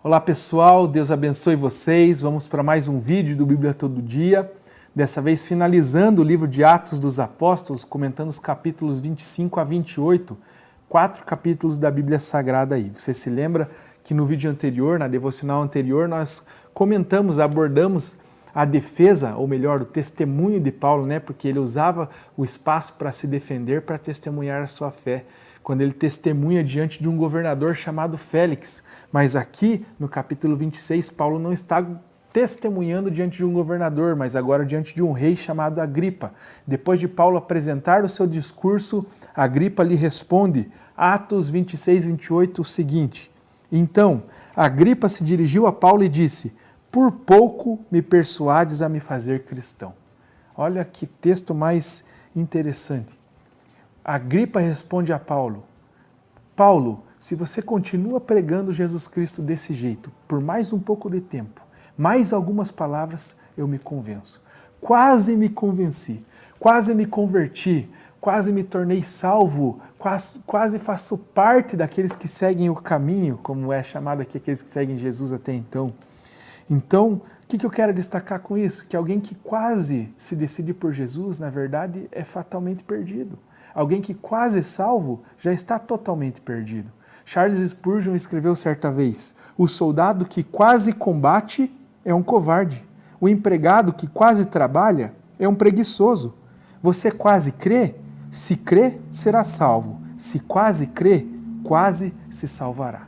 Olá pessoal, Deus abençoe vocês. Vamos para mais um vídeo do Bíblia Todo Dia. Dessa vez finalizando o livro de Atos dos Apóstolos, comentando os capítulos 25 a 28, 4 capítulos da Bíblia Sagrada aí. Você se lembra que no vídeo anterior, na devocional anterior, nós comentamos, abordamos a defesa, ou melhor, o testemunho de Paulo, né? Porque ele usava o espaço para se defender, para testemunhar a sua fé. Quando ele testemunha diante de um governador chamado Félix. Mas aqui, no capítulo 26, Paulo não está testemunhando diante de um governador, mas agora diante de um rei chamado Agripa. Depois de Paulo apresentar o seu discurso, Agripa lhe responde, Atos 26, 28, o seguinte: Então, Agripa se dirigiu a Paulo e disse, por pouco me persuades a me fazer cristão. Olha que texto mais interessante. Agripa responde a Paulo, Paulo, se você continua pregando Jesus Cristo desse jeito, por mais um pouco de tempo, mais algumas palavras, eu me convenço. Quase me convenci, quase me converti, quase me tornei salvo, quase faço parte daqueles que seguem o caminho, como é chamado aqui aqueles que seguem Jesus até então. Então, o que eu quero destacar com isso? Que alguém que quase se decide por Jesus, na verdade, é fatalmente perdido. Alguém que quase é salvo já está totalmente perdido. Charles Spurgeon escreveu certa vez, o soldado que quase combate é um covarde. O empregado que quase trabalha é um preguiçoso. Você quase crê? Se crê, será salvo. Se quase crê, quase se salvará.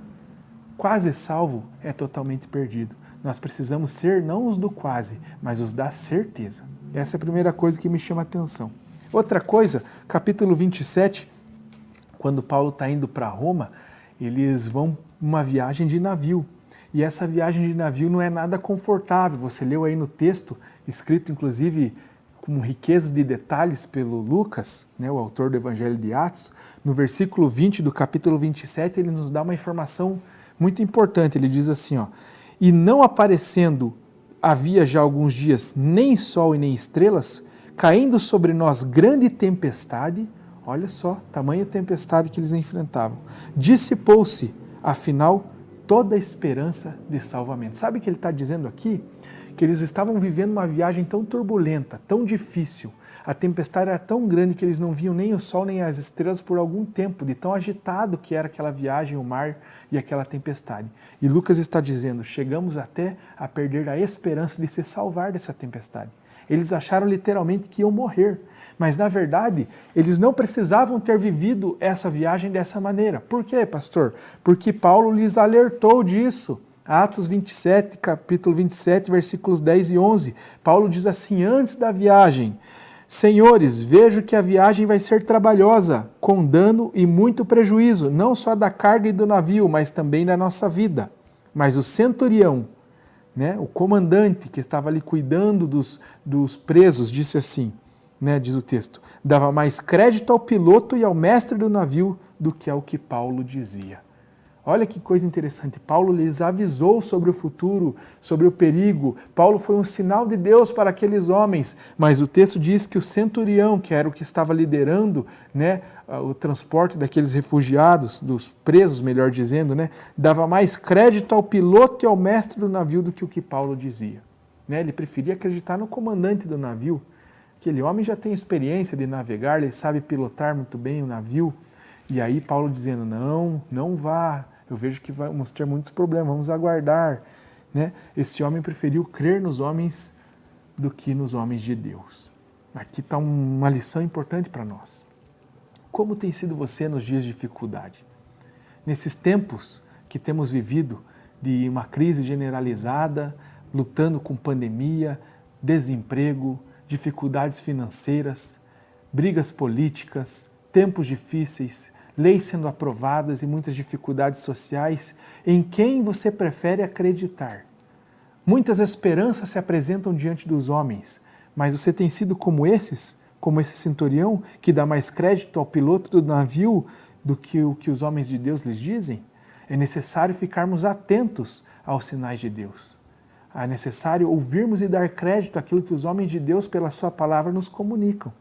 Quase salvo é totalmente perdido. Nós precisamos ser não os do quase, mas os da certeza. Essa é a primeira coisa que me chama a atenção. Outra coisa, capítulo 27, quando Paulo está indo para Roma, eles vão uma viagem de navio. E essa viagem de navio não é nada confortável. Você leu aí no texto, escrito inclusive com riqueza de detalhes pelo Lucas, né, o autor do Evangelho de Atos, no versículo 20 do capítulo 27, ele nos dá uma informação muito importante. Ele diz assim, ó, e não aparecendo havia já alguns dias nem sol e nem estrelas, caindo sobre nós grande tempestade, olha só, tamanha tempestade que eles enfrentavam, dissipou-se, afinal, toda a esperança de salvamento. Sabe o que ele está dizendo aqui? Que eles estavam vivendo uma viagem tão turbulenta, tão difícil, a tempestade era tão grande que eles não viam nem o sol nem as estrelas por algum tempo, de tão agitado que era aquela viagem, o mar e aquela tempestade. E Lucas está dizendo, chegamos até a perder a esperança de se salvar dessa tempestade. Eles acharam literalmente que iam morrer, mas na verdade eles não precisavam ter vivido essa viagem dessa maneira. Por quê, pastor? Porque Paulo lhes alertou disso. Atos 27, capítulo 27, versículos 10 e 11. Paulo diz assim, antes da viagem, Senhores, vejo que a viagem vai ser trabalhosa, com dano e muito prejuízo, não só da carga e do navio, mas também da nossa vida. Mas o centurião, né, o comandante que estava ali cuidando dos presos, disse assim, né, diz o texto, dava mais crédito ao piloto e ao mestre do navio do que ao que Paulo dizia. Olha que coisa interessante, Paulo lhes avisou sobre o futuro, sobre o perigo. Paulo foi um sinal de Deus para aqueles homens, mas o texto diz que o centurião, que era o que estava liderando, né, o transporte daqueles refugiados, dos presos, melhor dizendo, né, dava mais crédito ao piloto e ao mestre do navio do que o que Paulo dizia. Né, ele preferia acreditar no comandante do navio. Aquele homem já tem experiência de navegar, ele sabe pilotar muito bem o navio. E aí Paulo dizendo, não vá, eu vejo que vamos ter muitos problemas, vamos aguardar. Né? Esse homem preferiu crer nos homens do que nos homens de Deus. Aqui está uma lição importante para nós. Como tem sido você nos dias de dificuldade? Nesses tempos que temos vivido de uma crise generalizada, lutando com pandemia, desemprego, dificuldades financeiras, brigas políticas, tempos difíceis, leis sendo aprovadas e muitas dificuldades sociais, em quem você prefere acreditar? Muitas esperanças se apresentam diante dos homens, mas você tem sido como esses? Como esse centurião que dá mais crédito ao piloto do navio do que o que os homens de Deus lhes dizem? É necessário ficarmos atentos aos sinais de Deus. É necessário ouvirmos e dar crédito àquilo que os homens de Deus, pela sua palavra, nos comunicam.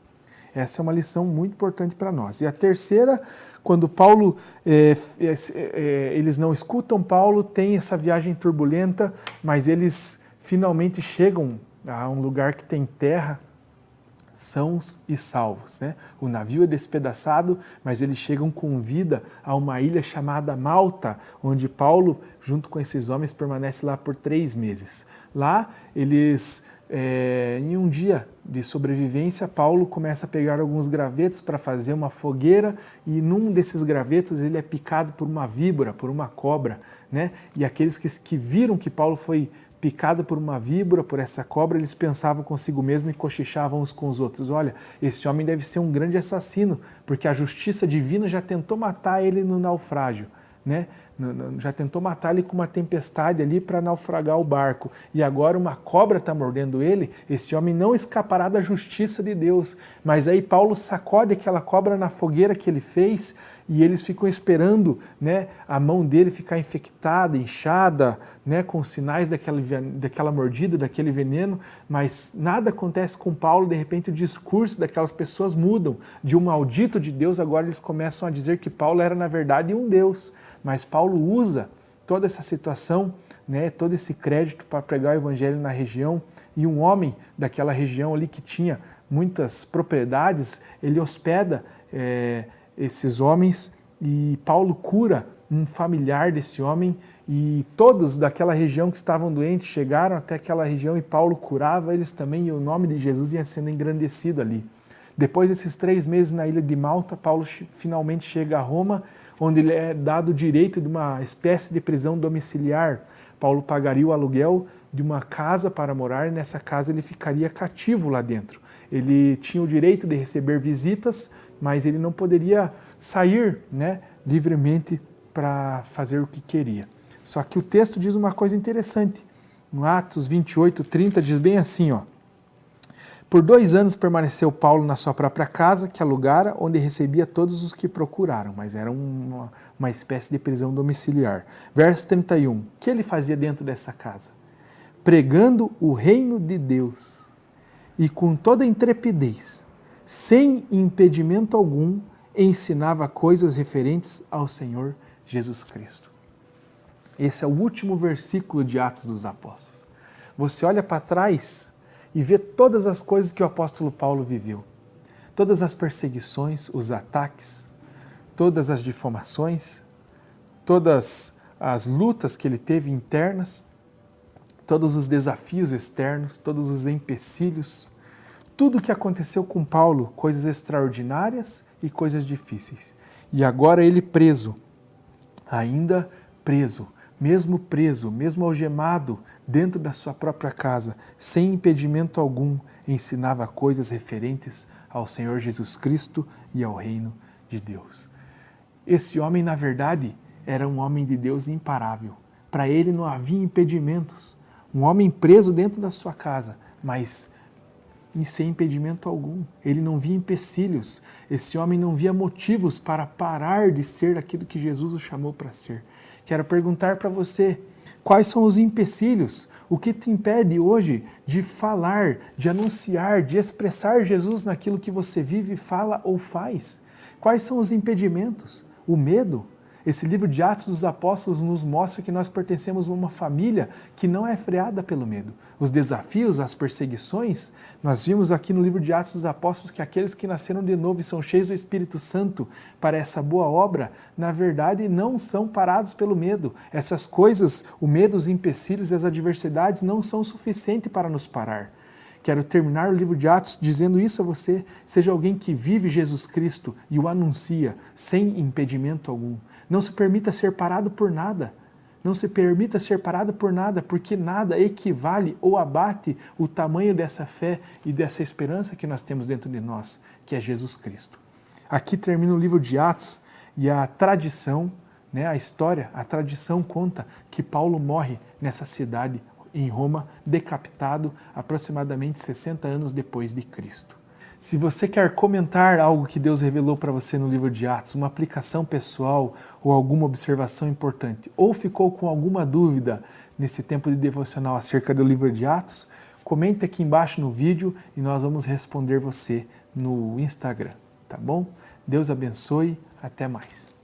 Essa é uma lição muito importante para nós. E a terceira, quando Paulo, eles não escutam Paulo, tem essa viagem turbulenta, mas eles finalmente chegam a um lugar que tem terra, sãos e salvos, né? O navio é despedaçado, mas eles chegam com vida a uma ilha chamada Malta, onde Paulo, junto com esses homens, permanece lá por 3 meses. Lá, eles, em um dia de sobrevivência, Paulo começa a pegar alguns gravetos para fazer uma fogueira e num desses gravetos ele é picado por uma víbora, por uma cobra, né? E aqueles que viram que Paulo foi picado por uma víbora, por essa cobra, eles pensavam consigo mesmo e cochichavam uns com os outros. Olha, esse homem deve ser um grande assassino, porque a justiça divina já tentou matar ele no naufrágio, né? Já tentou matar ele com uma tempestade ali para naufragar o barco. E agora uma cobra está mordendo ele, esse homem não escapará da justiça de Deus. Mas aí Paulo sacode aquela cobra na fogueira que ele fez e eles ficam esperando, né, a mão dele ficar infectada, inchada, né, com sinais daquela mordida, daquele veneno, mas nada acontece com Paulo. De repente o discurso daquelas pessoas mudam. De um maldito de Deus, agora eles começam a dizer que Paulo era na verdade um Deus. Mas Paulo usa toda essa situação, né, todo esse crédito para pregar o evangelho na região, e um homem daquela região ali que tinha muitas propriedades, ele hospeda esses homens e Paulo cura um familiar desse homem e todos daquela região que estavam doentes chegaram até aquela região e Paulo curava eles também e o nome de Jesus ia sendo engrandecido ali. Depois desses 3 meses na ilha de Malta, Paulo finalmente chega a Roma, onde ele é dado o direito de uma espécie de prisão domiciliar. Paulo pagaria o aluguel de uma casa para morar e nessa casa ele ficaria cativo lá dentro. Ele tinha o direito de receber visitas, mas ele não poderia sair, né, livremente para fazer o que queria. Só que o texto diz uma coisa interessante. No Atos 28, 30 diz bem assim, ó. Por 2 anos permaneceu Paulo na sua própria casa, que alugara, onde recebia todos os que procuraram, mas era uma espécie de prisão domiciliar. Verso 31, o que ele fazia dentro dessa casa? Pregando o reino de Deus e com toda intrepidez, sem impedimento algum, ensinava coisas referentes ao Senhor Jesus Cristo. Esse é o último versículo de Atos dos Apóstolos. Você olha para trás e vê todas as coisas que o apóstolo Paulo viveu. Todas as perseguições, os ataques, todas as difamações, todas as lutas que ele teve internas, todos os desafios externos, todos os empecilhos, tudo o que aconteceu com Paulo, coisas extraordinárias e coisas difíceis. E agora ele preso, ainda preso, mesmo algemado dentro da sua própria casa, sem impedimento algum, ensinava coisas referentes ao Senhor Jesus Cristo e ao reino de Deus. Esse homem, na verdade, era um homem de Deus imparável. Para ele não havia impedimentos. Um homem preso dentro da sua casa, mas sem impedimento algum. Ele não via empecilhos. Esse homem não via motivos para parar de ser aquilo que Jesus o chamou para ser. Quero perguntar para você, quais são os empecilhos? O que te impede hoje de falar, de anunciar, de expressar Jesus naquilo que você vive, fala ou faz? Quais são os impedimentos? O medo? Esse livro de Atos dos Apóstolos nos mostra que nós pertencemos a uma família que não é freada pelo medo. Os desafios, as perseguições, nós vimos aqui no livro de Atos dos Apóstolos que aqueles que nasceram de novo e são cheios do Espírito Santo para essa boa obra, na verdade não são parados pelo medo. Essas coisas, o medo, os empecilhos e as adversidades não são suficientes para nos parar. Quero terminar o livro de Atos dizendo isso a você. Seja alguém que vive Jesus Cristo e o anuncia sem impedimento algum. Não se permita ser parado por nada. Não se permita ser parado por nada, porque nada equivale ou abate o tamanho dessa fé e dessa esperança que nós temos dentro de nós, que é Jesus Cristo. Aqui termina o livro de Atos e a tradição, né, a história, a tradição conta que Paulo morre nessa cidade em Roma, decapitado aproximadamente 60 anos depois de Cristo. Se você quer comentar algo que Deus revelou para você no livro de Atos, uma aplicação pessoal ou alguma observação importante, ou ficou com alguma dúvida nesse tempo de devocional acerca do livro de Atos, comente aqui embaixo no vídeo e nós vamos responder você no Instagram, tá bom? Deus abençoe, até mais.